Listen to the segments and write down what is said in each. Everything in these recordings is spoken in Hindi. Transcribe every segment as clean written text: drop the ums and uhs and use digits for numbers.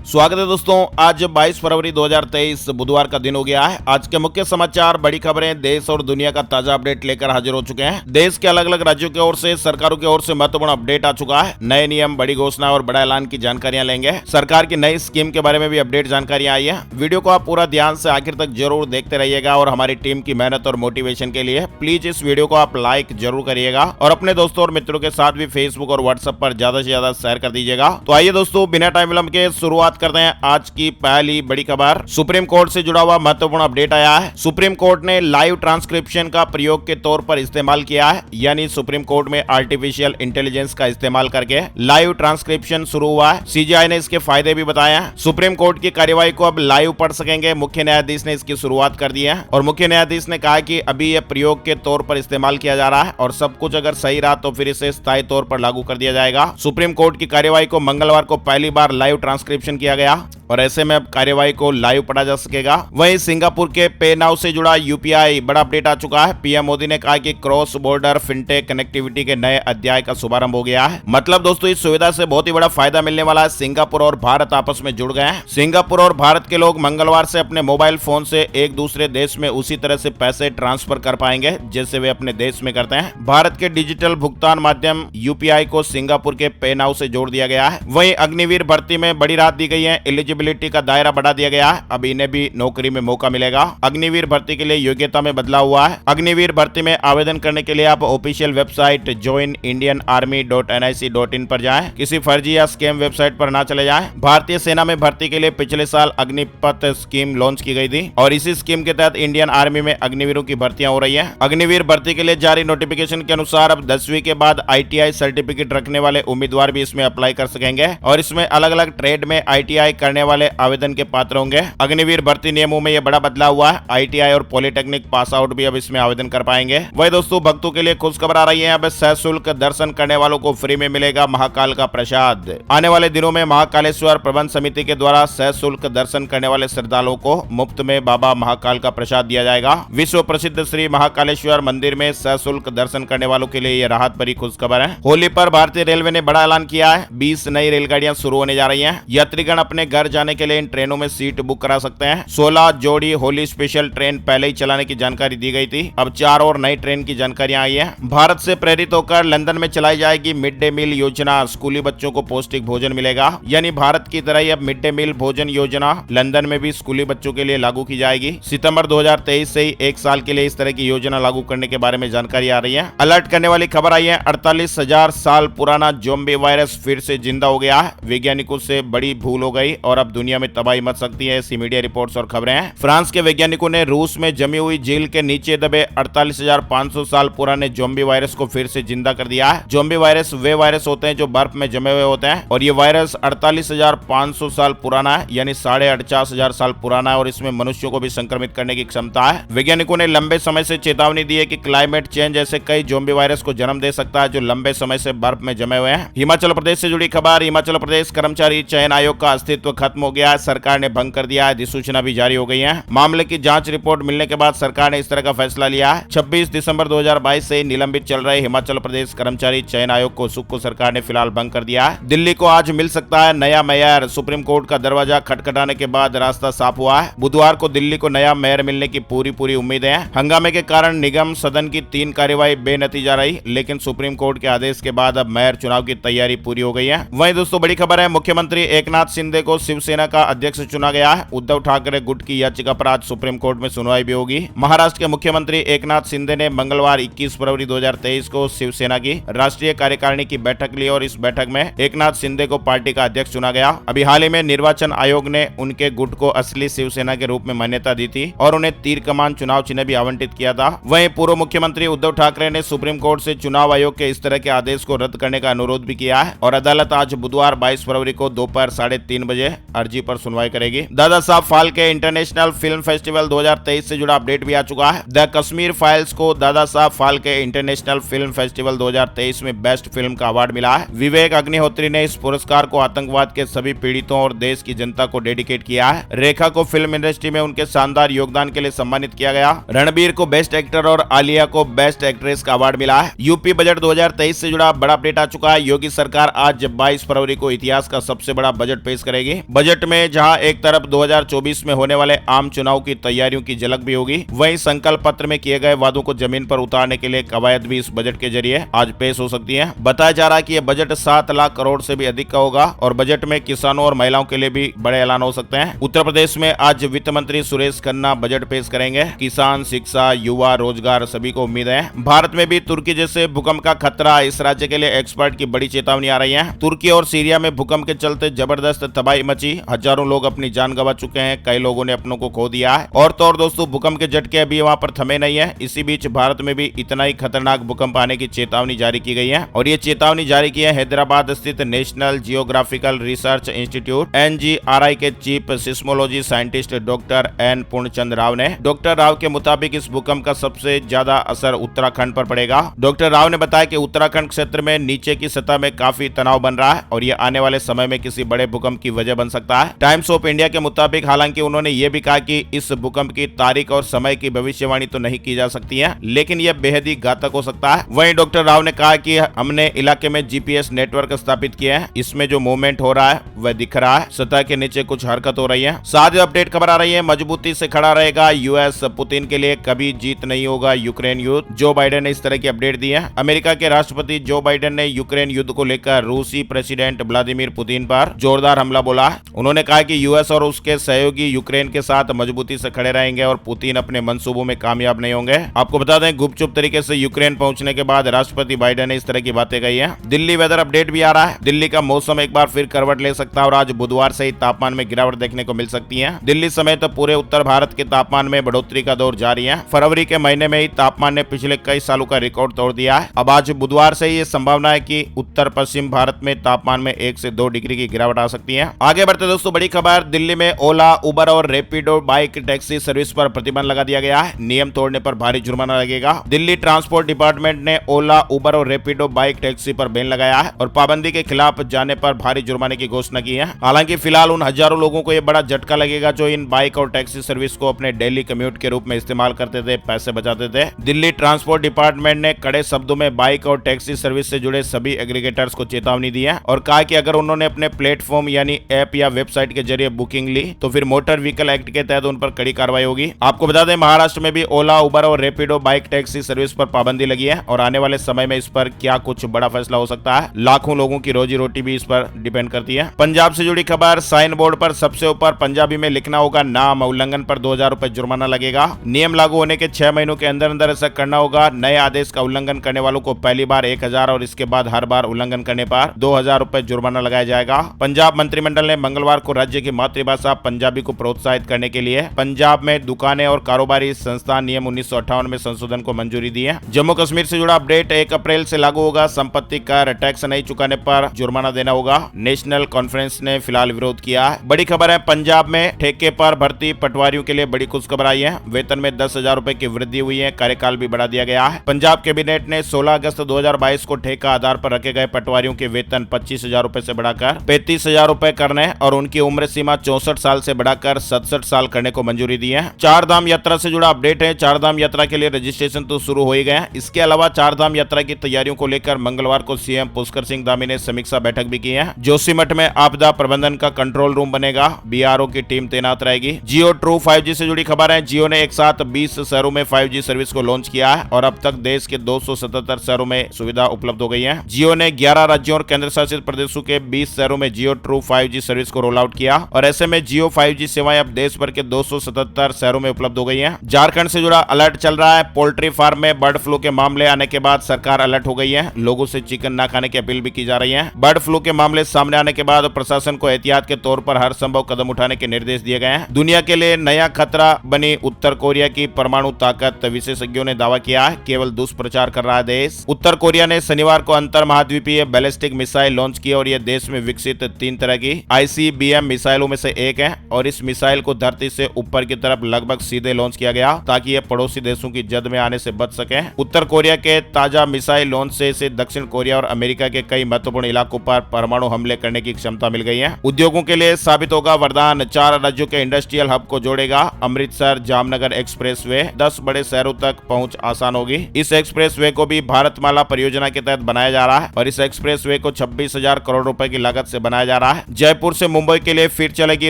स्वागत है दोस्तों। आज 22 फरवरी 2023 बुधवार का दिन हो गया है। आज के मुख्य समाचार, बड़ी खबरें, देश और दुनिया का ताजा अपडेट लेकर हाजिर हो चुके हैं। देश के अलग अलग राज्यों की ओर से, सरकारों की ओर से महत्वपूर्ण अपडेट आ चुका है। नए नियम, बड़ी घोषणा और बड़ा ऐलान की जानकारियां लेंगे। सरकार की नई स्कीम के बारे में भी अपडेट जानकारियां आई है। वीडियो को आप पूरा ध्यान से आखिर तक जरूर देखते रहिएगा और हमारी टीम की मेहनत और मोटिवेशन के लिए प्लीज इस वीडियो को आप लाइक जरूर करिएगा और अपने दोस्तों और मित्रों के साथ भी फेसबुक और व्हाट्सएप पर ज्यादा से ज्यादा शेयर कर दीजिएगा। तो आइए दोस्तों, बिना टाइम विलंब के शुरुआत करते हैं आज की पहली बड़ी खबर। सुप्रीम कोर्ट से जुड़ा हुआ महत्वपूर्ण अपडेट आया है। सुप्रीम कोर्ट ने लाइव ट्रांसक्रिप्शन का प्रयोग के तौर पर इस्तेमाल किया है, यानी सुप्रीम कोर्ट में आर्टिफिशियल इंटेलिजेंस का इस्तेमाल करके लाइव ट्रांसक्रिप्शन शुरू हुआ है। सीजीआई ने इसके फायदे भी बताए हैं। सुप्रीम कोर्ट की कार्यवाही को अब लाइव पढ़ सकेंगे। मुख्य न्यायाधीश ने इसकी शुरुआत कर दी है और मुख्य न्यायाधीश ने कहा कि अभी यह प्रयोग के तौर पर इस्तेमाल किया जा रहा है और सब कुछ अगर सही रहा तो फिर इसे स्थायी तौर पर लागू कर दिया जाएगा। सुप्रीम कोर्ट की कार्यवाही को मंगलवार को पहली बार लाइव ट्रांसक्रिप्शन किया गया और ऐसे में अब कार्यवाही को लाइव पढ़ा जा सकेगा। वहीं सिंगापुर के पे नाउ से जुड़ा यूपीआई बड़ा अपडेट आ चुका है। पीएम मोदी ने कहा कि क्रॉस बॉर्डर फिनटेक कनेक्टिविटी के नए अध्याय का शुभारंभ हो गया है। मतलब दोस्तों, इस सुविधा से बहुत ही बड़ा फायदा मिलने वाला है। सिंगापुर और भारत आपस में जुड़ गए हैं। सिंगापुर और भारत के लोग मंगलवार से अपने मोबाइल फोन से एक दूसरे देश में उसी तरह से पैसे ट्रांसफर कर पाएंगे जैसे वे अपने देश में करते हैं। भारत के डिजिटल भुगतान माध्यम यूपीआई को सिंगापुर के पे नाउ से जोड़ दिया गया है। वहीं अग्निवीर भर्ती में बड़ी राहत दी गई है। एलिजिबिलिटी का दायरा बढ़ा दिया गया है। अब इन्हें भी नौकरी में मौका मिलेगा। अग्निवीर भर्ती के लिए योग्यता में बदलाव हुआ है। अग्निवीर भर्ती में आवेदन करने के लिए आप ऑफिशियल वेबसाइट joinindianarmy.nic.in पर जाएं। किसी फर्जी या स्कैम वेबसाइट पर ना चले जाएं। भारतीय सेना में भर्ती के लिए पिछले साल अग्निपथ स्कीम लॉन्च की गई थी और इसी स्कीम के तहत इंडियन आर्मी में अग्निवीरों की भर्तियां हो रही है। अग्निवीर भर्ती के लिए जारी नोटिफिकेशन के अनुसार अब 10वीं के बाद ITI सर्टिफिकेट रखने वाले उम्मीदवार भी इसमें अप्लाई कर सकेंगे और इसमें अलग अलग ट्रेड में ITI करने वाले आवेदन के पात्र होंगे। अग्निवीर भर्ती नियमों में यह बड़ा बदलाव हुआ है। ITI और पॉलिटेक्निक पास आउट भी अब इसमें आवेदन कर पाएंगे। वही दोस्तों, भक्तों के लिए खुशखबर आ रही है। अब सशुल्क दर्शन करने वालों को फ्री में मिलेगा महाकाल का प्रसाद। आने वाले दिनों में महाकालेश्वर प्रबंध समिति के द्वारा सशुल्क दर्शन करने वाले श्रद्धालुओं को मुफ्त में बाबा महाकाल का प्रसाद दिया जाएगा। विश्व प्रसिद्ध श्री महाकालेश्वर मंदिर में सशुल्क दर्शन करने वालों के लिए यह राहत भरी खुशखबर है। होली पर भारतीय रेलवे ने बड़ा ऐलान किया है। 20 नई रेलगाड़ियां शुरू होने जा रही हैं। यात्रीगण अपने घर जाने के लिए इन ट्रेनों में सीट बुक करा सकते हैं। 16 जोड़ी होली स्पेशल ट्रेन पहले ही चलाने की जानकारी दी गई थी। अब 4 और नई ट्रेन की जानकारियां आई है। भारत से प्रेरित होकर लंदन में चलाई जाएगी मिड डे मील योजना। स्कूली बच्चों को पौष्टिक भोजन मिलेगा, यानी भारत की तरह ही अब मिड डे मील भोजन योजना लंदन में भी स्कूली बच्चों के लिए लागू की जाएगी। सितंबर 2023 से ही 1 साल के लिए इस तरह की योजना लागू करने के बारे में जानकारी आ रही है। अलर्ट करने वाली खबर आई है। 48,000 साल पुराना ज़ॉम्बी वायरस फिर से जिंदा हो गया है। वैज्ञानिकों से बड़ी भूल हो गई और अब दुनिया में तबाही मच सकती है, ऐसी मीडिया रिपोर्ट्स और खबरें हैं। फ्रांस के वैज्ञानिकों ने रूस में जमी हुई झील के नीचे दबे 48,500 साल पुराने ज़ॉम्बी वायरस को फिर से जिंदा कर दिया है। ज़ॉम्बी वायरस वे वायरस होते हैं जो बर्फ में जमे हुए होते हैं और ये वायरस 48,500 साल पुराना है, यानी 48,500 साल पुराना है और इसमें मनुष्यों को भी संक्रमित करने की क्षमता है। वैज्ञानिकों ने लंबे समय से चेतावनी दी है कि क्लाइमेट चेंज ऐसे कई ज़ॉम्बी वायरस को जन्म दे सकता है जो लंबे समय से बर्फ में जमे हुए हैं। हिमाचल प्रदेश से जुड़ी खबर। हिमाचल प्रदेश कर्मचारी चयन आयोग का अस्तित्व खत्म हो गया है। सरकार ने भंग कर दिया है। अधिसूचना भी जारी हो गई है। मामले की जांच रिपोर्ट मिलने के बाद सरकार ने इस तरह का फैसला लिया है। 26 दिसंबर 2022 से निलंबित चल रहे हिमाचल प्रदेश कर्मचारी चयन आयोग को सुख को सरकार ने फिलहाल भंग कर दिया है। दिल्ली को आज मिल सकता है नया मेयर। सुप्रीम कोर्ट का दरवाजा खटखटाने के बाद रास्ता साफ हुआ है। बुधवार को दिल्ली को नया मेयर मिलने की पूरी उम्मीदें हैं। हंगामे के कारण निगम सदन की 3 कार्यवाही बेनतीजा रही, लेकिन सुप्रीम कोर्ट के आदेश के बाद अब मेयर चुनाव की तैयारी पूरी हो गई है। वहीं दोस्तों, बड़ी खबर है। मुख्यमंत्री एकनाथ शिंदे को शिवसेना का अध्यक्ष चुना गया है। उद्धव ठाकरे गुट की याचिका पर आज सुप्रीम कोर्ट में सुनवाई भी होगी। महाराष्ट्र के मुख्यमंत्री एकनाथ शिंदे ने मंगलवार 21 फरवरी 2023 को शिवसेना की राष्ट्रीय कार्यकारिणी की बैठक ली और इस बैठक में एकनाथ शिंदे को पार्टी का अध्यक्ष चुना गया। अभी हाल ही में निर्वाचन आयोग ने उनके गुट को असली शिवसेना के रूप में मान्यता दी थी और उन्हें तीर कमान चुनाव चिन्ह भी आवंटित किया था। वहीं पूर्व मुख्यमंत्री उद्धव ठाकरे ने सुप्रीम कोर्ट से चुनाव आयोग के इस तरह के आदेश को रद्द करने का अनुरोध भी किया है और अदालत आज बुधवार 22 फरवरी को दोपहर 3:30 बजे अर्जी पर सुनवाई करेगी। Dada Saheb Phalke international film festival 2023 से जुड़ा अपडेट भी आ चुका है। द कश्मीर फाइल्स को Dada Saheb Phalke international film festival 2023 में बेस्ट फिल्म का अवार्ड मिला है। विवेक अग्निहोत्री ने इस पुरस्कार को आतंकवाद के सभी पीड़ितों और देश की जनता को डेडिकेट किया है। रेखा को फिल्म इंडस्ट्री में उनके शानदार योगदान के लिए सम्मानित किया गया। रणबीर को बेस्ट एक्टर और आलिया को बेस्ट एक्ट्रेस का अवार्ड मिला है। यूपी बजट 2023 से जुड़ा बड़ा अपडेट आ चुका है। योगी सरकार आज 22 फरवरी को इतिहास का सबसे बड़ा बजट पेश करेगी। बजट बजट में जहां एक तरफ 2024 में होने वाले आम चुनाव की तैयारियों की झलक भी होगी, वहीं संकल्प पत्र में किए गए वादों को जमीन पर उतारने के लिए कवायद भी इस बजट के जरिए आज पेश हो सकती है। बताया जा रहा है कि यह बजट 7 लाख करोड़ से भी अधिक का होगा और बजट में किसानों और महिलाओं के लिए भी बड़े ऐलान हो सकते हैं। उत्तर प्रदेश में आज वित्त मंत्री सुरेश खन्ना बजट पेश करेंगे। किसान, शिक्षा, युवा, रोजगार सभी को उम्मीद है। भारत में भी तुर्की जैसे भूकंप का खतरा, इस राज्य के लिए एक्सपर्ट की बड़ी चेतावनी आ रही है। तुर्की और सीरिया में भूकंप के चलते जबरदस्त तबाही मची, हजारों लोग अपनी जान गंवा चुके हैं, कई लोगों ने अपनों को खो दिया है। और तो और दोस्तों, भूकंप के झटके अभी वहां पर थमे नहीं है। इसी बीच भारत में भी इतना ही खतरनाक भूकंप आने की चेतावनी जारी की गई है और ये चेतावनी जारी की है हैदराबाद स्थित national geographical research institute NGRI के chief seismology scientist doctor N Purnachand Rao ने। डॉक्टर राव के मुताबिक इस भूकंप का सबसे ज्यादा असर उत्तराखंड पर पड़ेगा। डॉक्टर राव ने बताया कि उत्तराखंड क्षेत्र में नीचे की सतह में काफी तनाव बन रहा है और ये आने वाले समय में किसी बड़े भूकंप की वजह बन सकता है। टाइम्स ऑफ इंडिया के मुताबिक हालांकि उन्होंने ये भी कहा कि इस भूकंप की तारीख और समय की भविष्यवाणी तो नहीं की जा सकती है, लेकिन यह बेहद ही घातक हो सकता है। वहीं डॉक्टर राव ने कहा कि हमने इलाके में GPS नेटवर्क स्थापित किया है, इसमें जो मूवमेंट हो रहा है वह दिख रहा है, सतह के नीचे कुछ हरकत हो रही है। साथ ही अपडेट खबर आ रही है, मजबूती से खड़ा रहेगा US, पुतिन के लिए कभी जीत नहीं होगा यूक्रेन युद्ध। जो बाइडेन ने इस तरह की अपडेट दी है। अमेरिका के राष्ट्रपति जो बाइडेन ने यूक्रेन युद्ध को लेकर रूसी प्रेसिडेंट व्लादिमीर पुतिन पर जोरदार हमला बोला। उन्होंने कहा कि US और उसके सहयोगी यूक्रेन के साथ मजबूती से खड़े रहेंगे और पुतिन अपने मंसूबों में कामयाब नहीं होंगे। आपको बता दें, गुपचुप तरीके से यूक्रेन पहुंचने के बाद राष्ट्रपति बाइडेन ने इस तरह की बातें कही है। दिल्ली वेदर अपडेट भी आ रहा है। दिल्ली का मौसम एक बार फिर करवट ले सकता है और आज बुधवार से ही तापमान में गिरावट देखने को मिल सकती है। दिल्ली समेत पूरे उत्तर भारत के तापमान में बढ़ोतरी का दौर जारी है। फरवरी के महीने में ही तापमान ने पिछले कई सालों का रिकॉर्ड तोड़ दिया है। अब आज बुधवार से ये संभावना है कि उत्तर पश्चिम भारत में तापमान में 1 से 2 डिग्री की गिरावट आ सकती है। आगे बढ़ते दोस्तों, बड़ी खबर, दिल्ली में ओला, उबर और रैपिडो बाइक टैक्सी सर्विस पर प्रतिबंध लगा दिया गया है। नियम तोड़ने पर भारी जुर्माना लगेगा। दिल्ली ट्रांसपोर्ट डिपार्टमेंट ने ओला, उबर और रैपिडो बाइक टैक्सी पर बैन लगाया है और पाबंदी के खिलाफ जाने पर भारी जुर्माने की घोषणा की है। हालांकि फिलहाल उन हजारों लोगों को यह बड़ा झटका लगेगा जो इन बाइक और टैक्सी सर्विस को अपने डेली कम्यूट के रूप में इस्तेमाल करते थे, पैसे बचाते थे। दिल्ली ट्रांसपोर्ट डिपार्टमेंट ने कड़े शब्दों में बाइक और टैक्सी सर्विस से जुड़े सभी एग्रीगेटर्स को चेतावनी दी है और कहा कि अगर उन्होंने अपने प्लेटफॉर्म यानी ऐप या वेबसाइट के जरिए बुकिंग ली तो फिर मोटर व्हीकल एक्ट के तहत उन पर कड़ी कार्रवाई होगी। आपको बता दें, महाराष्ट्र में भी ओला, उबर और रैपिडो बाइक टैक्सी सर्विस पर पाबंदी लगी है और आने वाले समय में इस पर क्या कुछ बड़ा फैसला हो सकता है। लाखों लोगों की रोजी रोटी भी इस पर डिपेंड करती है। पंजाब से जुड़ी खबर, साइन बोर्ड पर सबसे ऊपर पंजाबी में लिखना होगा नाम, उल्लंघन पर 2000 रुपए जुर्माना लगेगा। नियम लागू होने के 6 महीनों के अंदर अंदर ऐसा करना होगा। नए आदेश का उल्लंघन करने वालों को पहली बार 1000 और इसके बाद हर बार उल्लंघन करने पर 2000 रुपए जुर्माना लगाया जाएगा। पंजाब मंत्रिमंडल ने मंगलवार को राज्य की मातृभाषा पंजाबी को प्रोत्साहित करने के लिए पंजाब में दुकानें और कारोबारी संस्थान नियम 1958 में संशोधन को मंजूरी दी है। जम्मू कश्मीर से जुड़ा अपडेट, 1 अप्रैल से लागू होगा। संपत्ति कर, टैक्स नहीं चुकाने पर जुर्माना देना होगा। नेशनल कॉन्फ्रेंस ने फिलहाल विरोध किया है। बड़ी खबर है, पंजाब में ठेके पर भर्ती पटवारियों के लिए बड़ी खुशखबर आई है। वेतन में 10,000 रुपए की वृद्धि हुई है, कार्यकाल भी बढ़ा दिया गया है। पंजाब कैबिनेट ने 16 अगस्त 2022 को ठेका आधार पर रखे गए पटवारियों के वेतन 25,000 रुपए से बढ़ाकर 35,000 रुपए करने और उनकी उम्र सीमा 64 साल से बढ़ाकर 67 साल करने को मंजूरी दी है। चारधाम यात्रा से जुड़ा अपडेट है। चारधाम यात्रा के लिए रजिस्ट्रेशन तो शुरू हो ही गए हैं। इसके अलावा चारधाम यात्रा की तैयारियों को लेकर मंगलवार को सीएम पुष्कर सिंह धामी ने समीक्षा बैठक भी की है। जोशीमठ में आपदा प्रबंधन का कंट्रोल रूम बनेगा, BRO की टीम तैनात रहेगी। जियो ट्रू 5G से जुड़ी खबर है। जियो ने एक साथ 20 शहरों में 5G सर्विस को लॉन्च किया है और अब तक देश के 277 शहरों में सुविधा उपलब्ध हो गई है। जियो ने 11 राज्यों और केंद्र शासित प्रदेशों के 20 शहरों में जियो ट्रू 5G सर्विस को रोल आउट किया और ऐसे में जियो 5G सेवाएं अब देश भर के 277 शहरों में उपलब्ध हो गई हैं। झारखंड से जुड़ा अलर्ट चल रहा है। पोल्ट्री फार्म में बर्ड फ्लू के मामले आने के बाद सरकार अलर्ट हो गई है। लोगों से चिकन न खाने की अपील भी की जा रही है। बर्ड फ्लू के मामले सामने आने के बाद प्रशासन को एहतियात के तौर पर हर संभव कदम उठाने के निर्देश दिए गए हैं। दुनिया के लिए नया खतरा बनी उत्तर कोरिया की परमाणु ताकत, विशेषज्ञों ने दावा किया है। केवल दुष्प्रचार कर रहा है देश। उत्तर कोरिया ने शनिवार को अंतर महाद्वीपीय बैलिस्टिक मिसाइल लॉन्च की और यह देश में विकसित 3 तरह की ICBM मिसाइलों में से एक है और इस मिसाइल को धरती से ऊपर की तरफ लगभग सीधे लॉन्च किया गया ताकि यह पड़ोसी देशों की जद में आने से बच सके। उत्तर कोरिया के ताजा मिसाइल लॉन्च से इसे दक्षिण कोरिया और अमेरिका के कई महत्वपूर्ण इलाकों पर परमाणु हमले करने की क्षमता मिल गई है। उद्योगों के लिए साबित होगा वरदान। 4 राज्यों के इंडस्ट्रियल हब को जोड़ेगा। अमृतसर जामनगर एक्सप्रेसवे, 10 बड़े शहरों तक पहुंच आसान होगी। इस एक्सप्रेसवे को भी भारतमाला परियोजना के तहत बनाया जा रहा है और इस एक्सप्रेसवे को 26,000 करोड़ रुपए की लागत से बनाया जा रहा है। जयपुर से मुंबई के लिए फिर चलेगी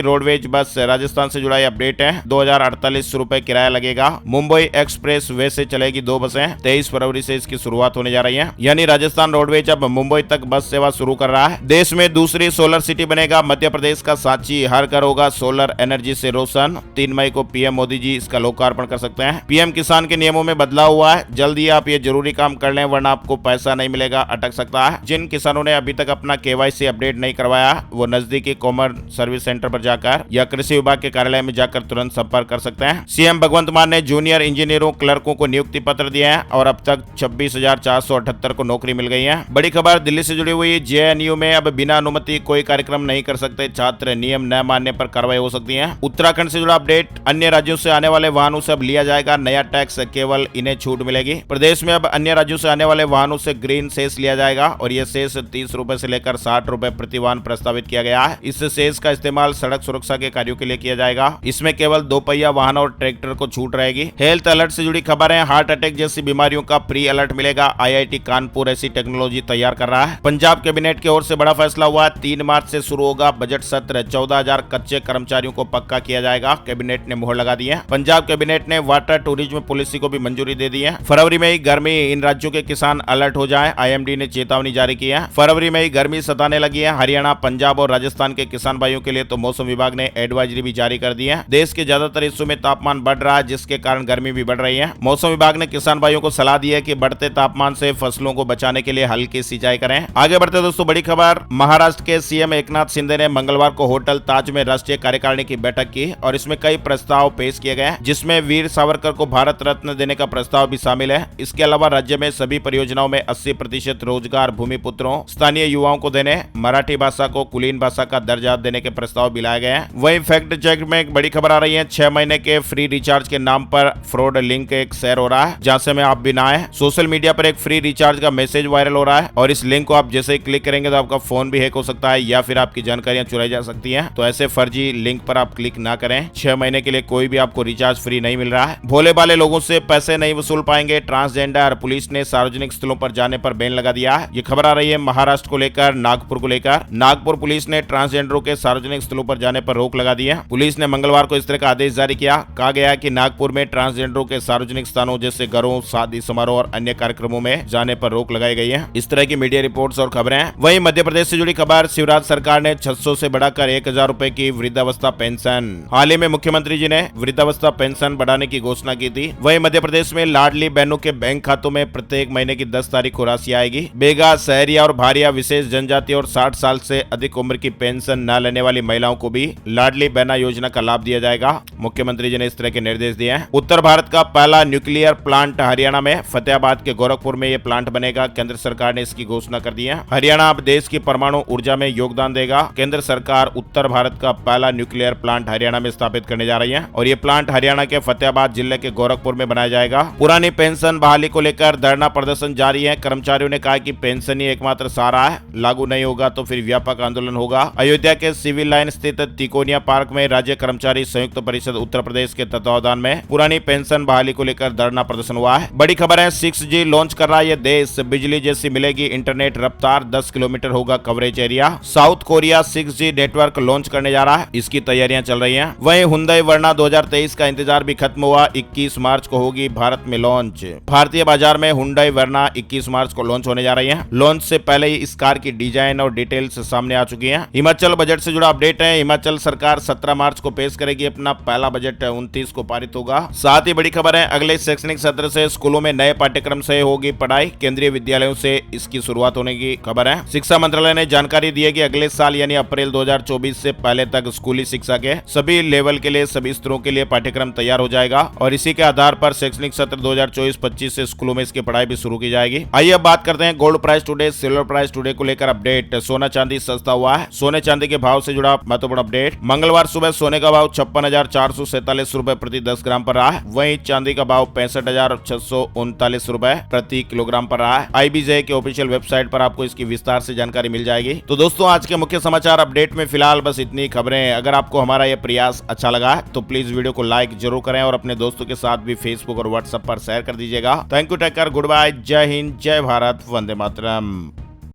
रोडवेज बस। राजस्थान से जुड़ा अपडेट है। 2048 रुपए किराया लगेगा। मुंबई एक्सप्रेस वे से चलेगी 2 बसें। 23 फरवरी से इसकी शुरुआत होने जा रही है। यानी राजस्थान रोडवेज अब मुंबई तक बस सेवा शुरू कर रहा है। देश में दूसरी सोलर सिटी बनेगा मध्य प्रदेश का सांची। हर घर होगा सोलर एनर्जी से रोशन। 3 मई को पीएम मोदी जी इसका लोकार्पण कर सकते हैं। पीएम किसान के नियमों में बदलाव हुआ है। जल्द ही आप ये जरूरी काम कर लें वरना आपको पैसा नहीं मिलेगा, अटक सकता है। जिन किसानों ने अभी तक अपना केवाईसी अपडेट नहीं करवाया वो नजदीकी कॉमन सर्विस सेंटर पर जाकर या कृषि विभाग के कार्यालय में जाकर तुरंत संपर्क कर सकते हैं। सीएम भगवंत मान ने जूनियर इंजीनियरों क्लर्कों को नियुक्ति पत्र दिए हैं और अब तक 26,478 को नौकरी मिल गई है। बड़ी खबर दिल्ली से जुड़ी हुई। जेएनयू में अब बिना अनुमति कोई कार्यक्रम नहीं कर सकते छात्र। नियम न मानने पर कार्रवाई हो सकती है। उत्तराखंड से जुड़ा अपडेट। अन्य राज्यों से आने वाले वाहनों से अब लिया जाएगा नया टैक्स। केवल इन्हें छूट मिलेगी। प्रदेश में अब अन्य राज्यों से आने वाले वाहनों से ग्रीन सेस लिया जाएगा और यह सेस 30 रुपए से लेकर 60 रुपए प्रति वाहन प्रस्तावित किया गया है। इस सेस का इस्तेमाल सड़क सुरक्षा के कार्यों के लिए किया जाएगा। इसमें केवल 2 पहिया वाहन और ट्रैक्टर को छूट रहेगी। हेल्थ अलर्ट से जुड़ी खबर है। हार्ट अटैक जैसी बीमारियों का प्री अलर्ट मिलेगा। IIT कानपुर ऐसी टेक्नोलॉजी तैयार कर रहा है। पंजाब कैबिनेट की ओर से बड़ा फैसला हुआ। 3 मार्च से शुरू होगा बजट सत्र। 14,000 कच्चे कर्मचारियों को पक्का किया जाएगा। कैबिनेट ने मुहर लगा दी है। पंजाब कैबिनेट ने वाटर टूरिज्म पॉलिसी को भी मंजूरी दे दी है। फरवरी में ही गर्मी। इन राज्यों के किसान अलर्ट हो जाएं। IMD ने चेतावनी जारी की है। फरवरी में ही गर्मी सताने लगी है। हरियाणा, पंजाब और राजस्थान के किसान भाइयों के लिए तो मौसम विभाग ने एडवाइजरी भी जारी कर दी है। देश के ज्यादातर हिस्सों में तापमान बढ़ रहा है जिसके कारण गर्मी भी बढ़ रही है। मौसम विभाग ने किसान भाइयों को सलाह दी है कि बढ़ते तापमान से फसलों को बचाने के लिए हल्की सिंचाई करें। आगे बढ़ते दोस्तों, बड़ी खबर। महाराष्ट्र के सीएम एकनाथ शिंदे ने मंगलवार को होटल ताज में राष्ट्रीय कार्यकारिणी की बैठक की और इसमें कई प्रस्ताव पेश किए गए जिसमें वीर सावरकर को भारत रत्न देने का प्रस्ताव भी शामिल है। इसके अलावा राज्य में सभी परियोजनाओं में 80% रोजगार भूमिपुत्रों स्थानीय युवाओं को देने, मराठी भाषा को कुलीन भाषा का दर्जा देने के प्रस्ताव भी लाए गए हैं। वहीं फैक्ट चेक में एक बड़ी खबर आ रही है। 6 महीने के फ्री रिचार्ज के नाम पर फ्रॉड लिंक एक शेयर हो रहा है जहां से में आप भी ना आए। सोशल मीडिया पर एक फ्री रिचार्ज का मैसेज वायरल हो रहा है और इस लिंक को आप जैसे ही क्लिक करेंगे तो आपका फोन भी हैक हो सकता है या फिर आपकी जानकारियां चुराई जा सकती हैं। तो ऐसे फर्जी लिंक पर आप क्लिक ना करें। 6 महीने के लिए कोई भी आपको रिचार्ज फ्री नहीं मिल रहा है। भोले भाले लोगों से पैसे नहीं वसूल पाएंगे ट्रांसजेंडर। पुलिस ने सार्वजनिक स्थलों पर जाने पर बैन लगा दिया है। ये खबर आ रही है महाराष्ट्र को लेकर, नागपुर को लेकर। नागपुर पुलिस ने ट्रांसजेंडरों के सार्वजनिक स्थलों पर जाने पर रोक लगा दी है। पुलिस ने मंगलवार को इस तरह का आदेश जारी किया। कहा गया कि नागपुर में ट्रांसजेंडरों के सार्वजनिक स्थानों जैसे घरों, शादी समारोह और अन्य कार्यक्रमों में जाने पर रोक लगाई गई है। इस तरह की मीडिया रिपोर्ट्स और खबरें। वहीं मध्य प्रदेश से जुड़ी खबर। शिवराज सरकार ने 600 से बढ़ाकर 1,000 रुपए की वृद्धावस्था पेंशन। हाल ही में मुख्यमंत्री जी ने वृद्धावस्था पेंशन बढ़ाने की घोषणा की थी। वहीं मध्य प्रदेश में लाडली बहनों के बैंक खातों में प्रत्येक महीने की 10 तारीख को राशि आएगी। बेगा, सहरिया और भारिया, विशेष जनजाति और 60 साल से अधिक उम्र की पेंशन न लेने वाली महिलाओं को भी लाडली बहना योजना का लाभ दिया जाएगा। मुख्यमंत्री जी ने इस तरह के निर्देश दिए हैं। उत्तर भारत का पहला न्यूक्लियर प्लांट हरियाणा में फतेहाबाद के गोरखपुर में यह प्लांट बनेगा। केंद्र सरकार ने इसकी घोषणा कर दी है। हरियाणा अब देश की परमाणु ऊर्जा में योगदान देगा। केंद्र सरकार उत्तर भारत का पहला न्यूक्लियर प्लांट हरियाणा में स्थापित करने जा रही है और ये प्लांट हरियाणा के फतेहाबाद जिले के गोरखपुर में बनाया जाएगा। पुरानी पेंशन बहाली को लेकर धरना प्रदर्शन जारी है। कर्मचारियों ने कहा कि पेंशन ही एकमात्र सहारा है, लागू नहीं होगा तो फिर व्यापक आंदोलन होगा। अयोध्या के सिविल लाइन स्थित तिकोनिया पार्क में राज्य कर्मचारी संयुक्त परिषद उत्तर प्रदेश के तत्वावधान में पुरानी पेंशन बहाली को लेकर धरना प्रदर्शन हुआ है। बड़ी खबर है। 6G लॉन्च कर रहा है ये देश। बिजली जैसी मिलेगी इंटरनेट रफ्तार। 10 किलोमीटर होगा coverage area. South Korea 6G network launch करने जा रहा है। इसकी तैयारियां चल रही हैं। वहीं हुंडई वर्ना 2023 का इंतजार भी खत्म हुआ। 21 मार्च को होगी भारत में लॉन्च। भारतीय बाजार में हुंडई वर्ना 21 मार्च को लॉन्च होने जा रही है। लॉन्च से पहले ही इस कार की डिजाइन और डिटेल्स सामने आ चुकी हैं। हिमाचल बजट से जुड़ा अपडेट है। हिमाचल सरकार 17 मार्च को पेश करेगी अपना पहला बजट। 29 को पारित होगा। साथ ही बड़ी खबर है। अगले शैक्षणिक सत्र से स्कूलों में नए पाठ्यक्रम से होगी पढ़ाई। केंद्रीय विद्यालयों से इसकी शुरुआत होने की खबर है। शिक्षा मंत्रालय ने जानकारी दी है कि अगले साल यानी अप्रैल 2024 से पहले तक स्कूली शिक्षा के सभी लेवल के लिए, सभी स्तरों के लिए पाठ्यक्रम तैयार हो जाएगा और इसी के आधार पर शैक्षणिक सत्र 2024-25 से स्कूलों में इसकी पढ़ाई भी शुरू की जाएगी। आइए अब बात करते हैं gold price today, silver price today को लेकर अपडेट। सोना चांदी सस्ता हुआ है। सोने चांदी के भाव से जुड़ा महत्वपूर्ण अपडेट। मंगलवार सुबह सोने का भाव 56,447 रुपए प्रति 10 ग्राम पर रहा है। वहीं चांदी का भाव 65,639 रुपए प्रति किलोग्राम पर रहा है। IBJ के ऑफिशियल वेबसाइट पर आपको इसकी विस्तार से जानकारी मिल जाएगी। तो दोस्तों, आज के मुख्य समाचार अपडेट में फिलहाल बस इतनी खबरें। अगर आपको हमारा यह प्रयास अच्छा लगा है तो प्लीज वीडियो को लाइक जरूर करें और अपने दोस्तों के साथ भी फेसबुक और व्हाट्सएप पर शेयर कर दीजिएगा। Thank you, take care, good bye, जय हिंद, जय भारत, वंदे मातरम।